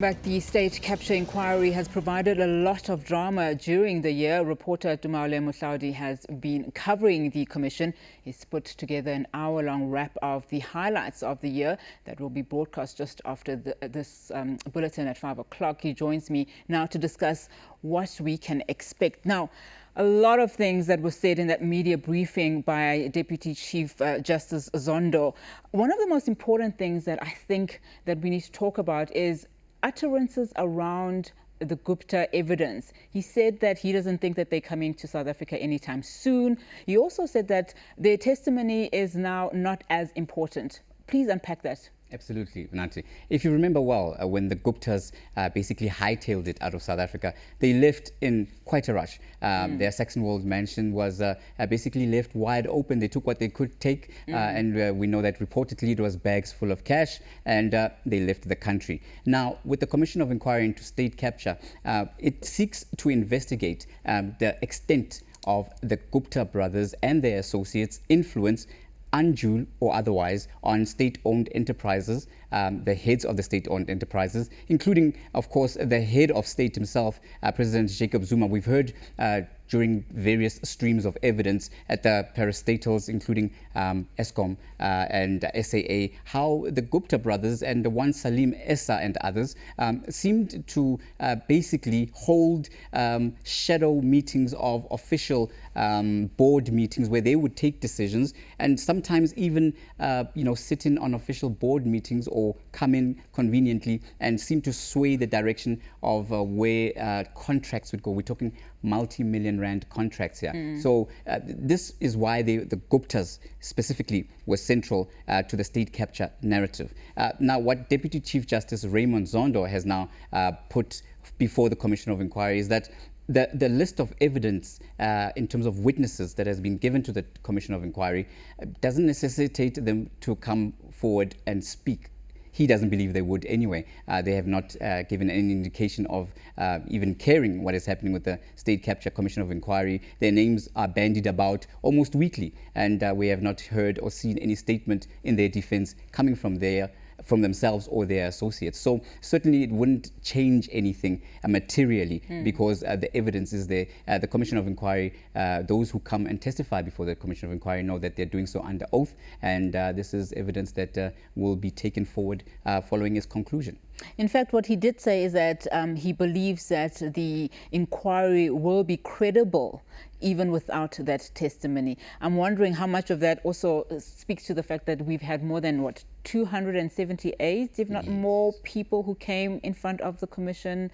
But the state capture inquiry has provided a lot of drama during the year. Reporter Tumaole Mohlaoli has been covering the commission. He's put together an hour-long wrap of the highlights of the year that will be broadcast just after this bulletin at 5 o'clock. He joins me now to discuss what we can expect. Now, a lot of things that were said in that media briefing by Deputy Chief Justice Zondo. One of the most important things that I think that we need to talk about is utterances around the Gupta evidence. He said that he doesn't think that they're coming to South Africa anytime soon. He also said that their testimony is now not as important. Please unpack that. Absolutely, Nanti. If you remember well, when the Guptas basically hightailed it out of South Africa, they left in quite a rush. Their Saxon World mansion was basically left wide open. They took what they could take, and we know that reportedly it was bags full of cash, and they left the country. Now, with the Commission of Inquiry into State Capture, it seeks to investigate the extent of the Gupta brothers and their associates' influence, undue or otherwise, on state-owned enterprises, the heads of the state-owned enterprises, including, of course, the head of state himself, President Jacob Zuma. We've heard during various streams of evidence at the parastatals, including Eskom and SAA, how the Gupta brothers and the one Salim Essa and others seemed to basically hold shadow meetings of official board meetings where they would take decisions, and sometimes even sit in on official board meetings or come in conveniently and seem to sway the direction of where contracts would go. We're talking multi-million rand contracts here. So this is why the Guptas specifically were central to the state capture narrative. Now, what Deputy Chief Justice Raymond Zondo has now put before the Commission of Inquiry is that the list of evidence in terms of witnesses that has been given to the Commission of Inquiry doesn't necessitate them to come forward and speak. He doesn't believe they would anyway. They have not given any indication of even caring what is happening with the State Capture Commission of Inquiry. Their names are bandied about almost weekly, and we have not heard or seen any statement in their defense coming from themselves or their associates. So certainly it wouldn't change anything materially because the evidence is there. The Commission of Inquiry, those who come and testify before the Commission of Inquiry know that they're doing so under oath, and this is evidence that will be taken forward following its conclusion. In fact, what he did say is that he believes that the inquiry will be credible even without that testimony. I'm wondering how much of that also speaks to the fact that we've had more than, 278, if not more, people who came in front of the commission,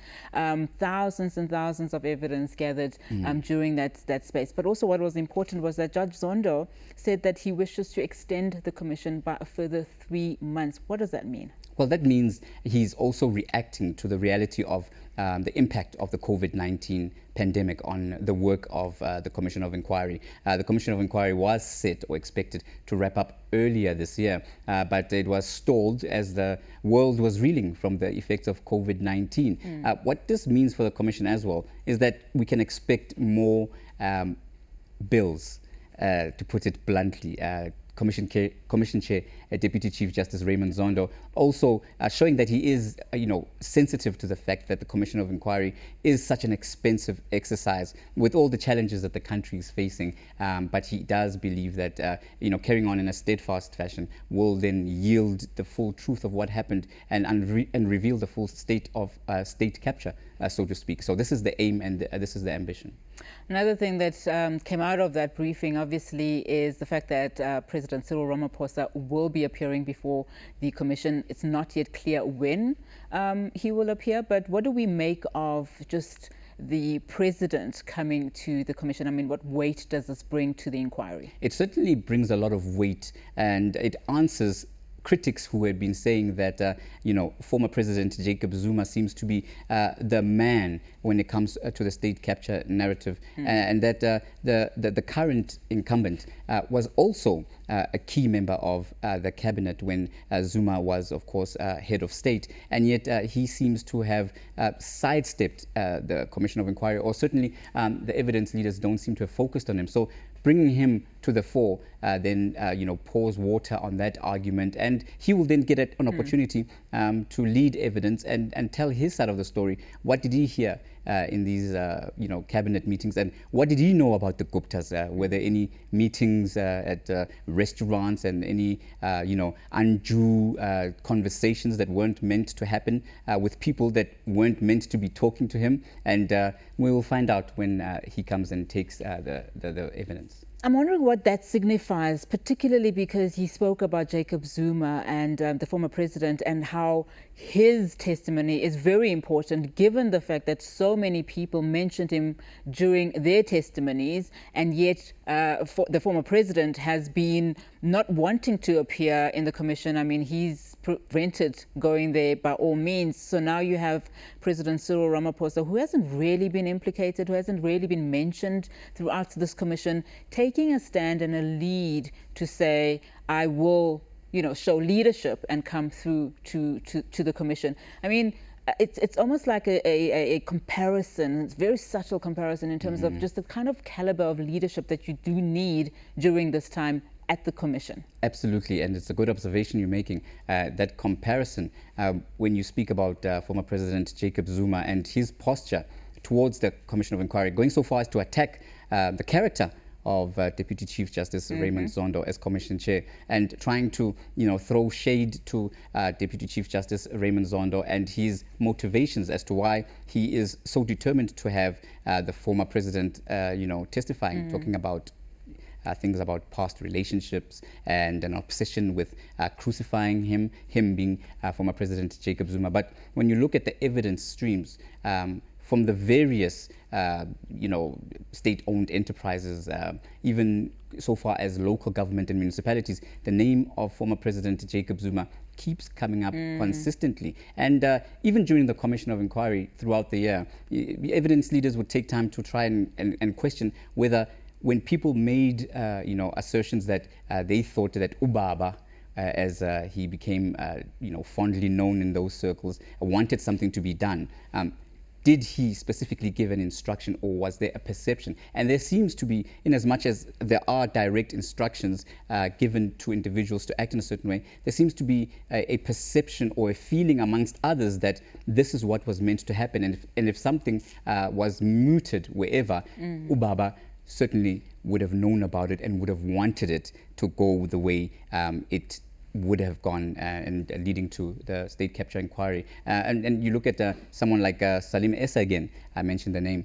thousands and thousands of evidence gathered during that space. But also what was important was that Judge Zondo said that he wishes to extend the commission by a further 3 months. What does that mean? Well, that means he's also reacting to the reality of the impact of the COVID-19 pandemic on the work of the Commission of Inquiry. The Commission of Inquiry was set or expected to wrap up earlier this year, but it was stalled as the world was reeling from the effects of COVID-19. What this means for the Commission as well is that we can expect more bills, to put it bluntly. Commission Chair, Deputy Chief Justice Raymond Zondo, also showing that he is, sensitive to the fact that the Commission of Inquiry is such an expensive exercise with all the challenges that the country is facing. But he does believe that, carrying on in a steadfast fashion will then yield the full truth of what happened and reveal the full state of state capture, so to speak. So this is the aim and this is the ambition. Another thing that came out of that briefing, obviously, is the fact that President Cyril Ramaphosa will be appearing before the commission. It's not yet clear when he will appear, but what do we make of just the president coming to the commission? I mean, what weight does this bring to the inquiry? It certainly brings a lot of weight, and it answers critics who had been saying that, former President Jacob Zuma seems to be the man when it comes to the state capture narrative, and that the current incumbent was also a key member of the cabinet when Zuma was, of course, head of state, and yet he seems to have sidestepped the Commission of Inquiry, or certainly the evidence leaders don't seem to have focused on him. So bringing him to the fore, then pours water on that argument, and he will then get an opportunity to lead evidence and tell his side of the story. What did he hear in these cabinet meetings, and what did he know about the Guptas? Were there any meetings at restaurants and any undue conversations that weren't meant to happen with people that weren't meant to be talking to him? And we will find out when he comes and takes the evidence. I'm wondering what that signifies, particularly because he spoke about Jacob Zuma and the former president, and how his testimony is very important given the fact that so many people mentioned him during their testimonies, and yet the former president has been not wanting to appear in the commission. I mean, he's prevented going there by all means. So now you have President Cyril Ramaphosa, who hasn't really been implicated, who hasn't really been mentioned throughout this commission, taking a stand and a lead to say, I will, show leadership and come through to the commission. I mean, it's almost like a comparison. It's a very subtle comparison in terms of just the kind of caliber of leadership that you do need during this time at the commission. Absolutely, and it's a good observation you're making. That comparison, when you speak about former President Jacob Zuma and his posture towards the Commission of Inquiry, going so far as to attack the character of Deputy Chief Justice Raymond Zondo as Commission Chair, and trying to throw shade to Deputy Chief Justice Raymond Zondo and his motivations as to why he is so determined to have the former president testifying, talking about things about past relationships and an obsession with crucifying him being former President Jacob Zuma. But when you look at the evidence streams from the various state-owned enterprises, even so far as local government and municipalities, the name of former President Jacob Zuma keeps coming up consistently. And even during the Commission of Inquiry throughout the year, evidence leaders would take time to try and question whether, when people made assertions that they thought that Ubaba, as he became fondly known in those circles, wanted something to be done, did he specifically give an instruction, or was there a perception? And there seems to be, in as much as there are direct instructions given to individuals to act in a certain way, there seems to be a perception or a feeling amongst others that this is what was meant to happen. And if something was mooted wherever, Ubaba certainly would have known about it and would have wanted it to go the way it would have gone, and leading to the state capture inquiry. And you look at someone like Salim Essa again, I mentioned the name,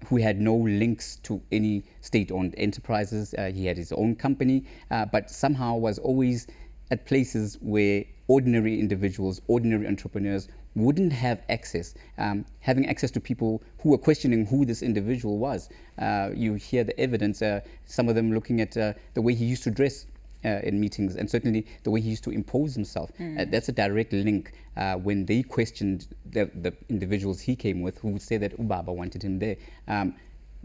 who had no links to any state-owned enterprises. He had his own company, but somehow was always at places where ordinary individuals, ordinary entrepreneurs wouldn't have access, having access to people who were questioning who this individual was. You hear the evidence, some of them looking at the way he used to dress in meetings, and certainly the way he used to impose himself. That's a direct link when they questioned the individuals he came with, who would say that Ubaba wanted him there.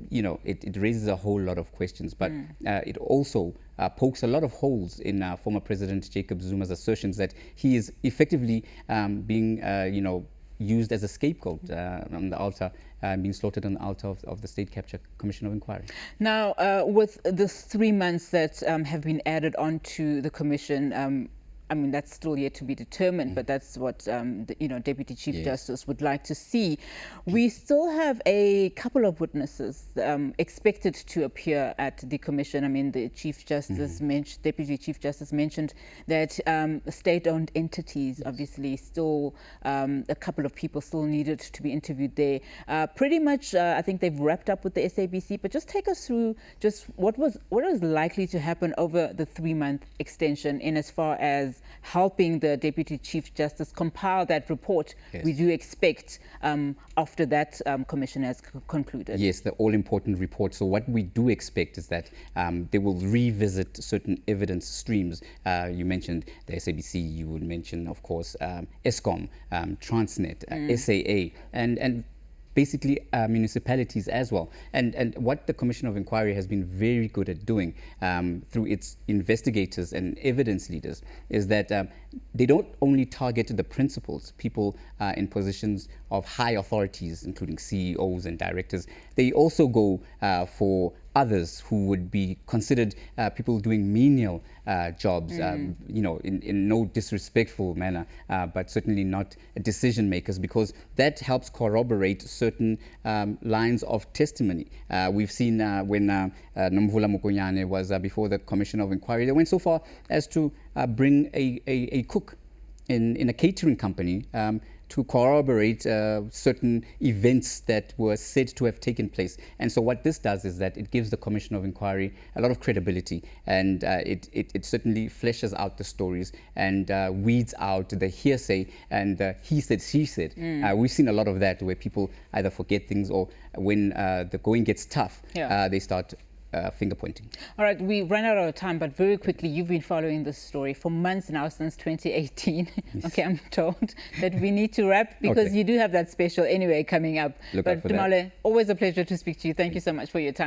It raises a whole lot of questions, but it also pokes a lot of holes in former President Jacob Zuma's assertions that he is effectively being used as a scapegoat on the altar, being slaughtered on the altar of the State Capture Commission of Inquiry. Now, with the 3 months that have been added onto the commission, I mean, that's still yet to be determined, but that's what Deputy Chief Justice would like to see. We still have a couple of witnesses expected to appear at the commission. I mean, the Chief Justice Deputy Chief Justice mentioned that state-owned entities, obviously, still a couple of people still needed to be interviewed there. Pretty much, I think they've wrapped up with the SABC. But just take us through just what was likely to happen over the 3-month extension, in as far as helping the Deputy Chief Justice compile that report we do expect after that commission has concluded. Yes, the all-important report. So what we do expect is that they will revisit certain evidence streams. You mentioned the SABC, you would mention, of course, ESCOM, Transnet, SAA, and basically municipalities as well. And what the Commission of Inquiry has been very good at doing through its investigators and evidence leaders is that they don't only target the principals, people in positions of high authorities, including CEOs and directors. They also go for others who would be considered people doing menial jobs, in no disrespectful manner, but certainly not decision makers, because that helps corroborate certain lines of testimony. We've seen when Nomvula Mokonyane was before the Commission of Inquiry, they went so far as to bring a cook in a catering company to corroborate certain events that were said to have taken place. And so what this does is that it gives the Commission of Inquiry a lot of credibility, and it certainly fleshes out the stories and weeds out the hearsay and he said, she said. We've seen a lot of that where people either forget things, or when the going gets tough, they start finger pointing. All right, we ran out of time, but very quickly, you've been following this story for months now, since 2018. Yes. Okay, I'm told that we need to wrap, because you do have that special anyway coming up. Look out for Tumaole, always a pleasure to speak to you. Thank you so much for your time.